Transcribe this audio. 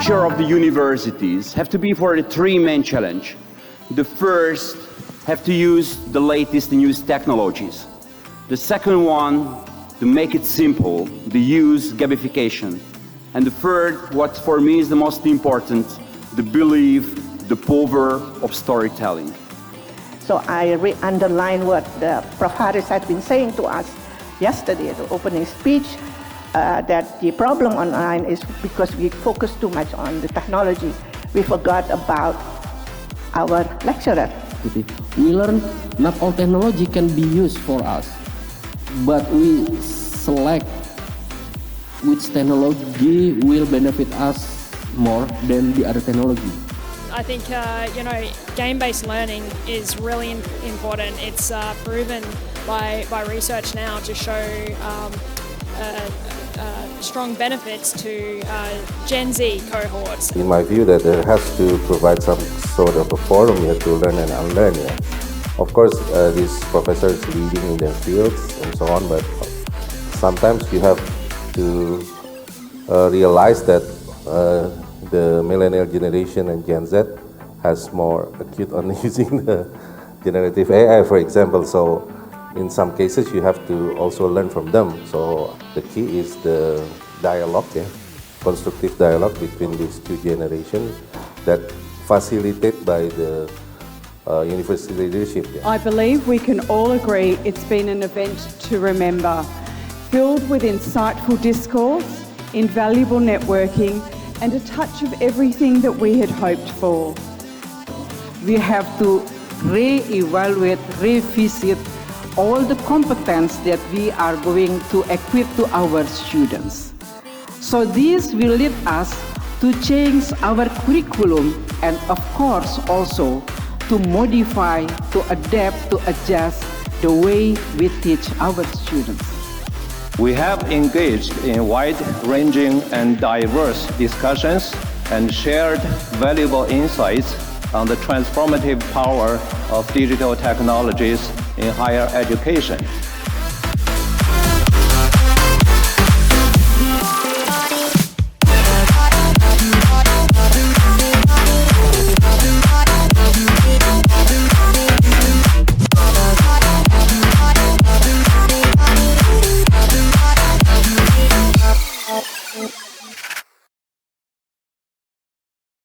future of the universities have to be for the three main challenge. The first have to use the latest and newest technologies. The second one, to make it simple, the use gamification. And the third, what for me is the most important, the belief, the power of storytelling. So I underline what Prof. Haris has been saying to us yesterday at the opening speech, that the problem online is because we focus too much on the technology. We forgot about our lecturer. We learn not all technology can be used for us, but we select which technology will benefit us more than the other technology. I think, game-based learning is really important. It's proven by research now to show strong benefits to Gen Z cohorts. In my view, that there has to provide some sort of a forum here to learn and unlearn. Yeah. Of course, these professors leading in their fields and so on, but sometimes you have to realize that the millennial generation and Gen Z has more acute on using the generative AI, for example. So in some cases, you have to also learn from them. So the key is the dialogue, constructive dialogue between these two generations that facilitated by the university leadership. I believe we can all agree it's been an event to remember, filled with insightful discourse, invaluable networking, and a touch of everything that we had hoped for. We have to re-evaluate, revisit all the competence that we are going to equip to our students. So this will lead us to change our curriculum and of course also to modify, to adapt, to adjust the way we teach our students. We have engaged in wide-ranging and diverse discussions and shared valuable insights on the transformative power of digital technologies in higher education.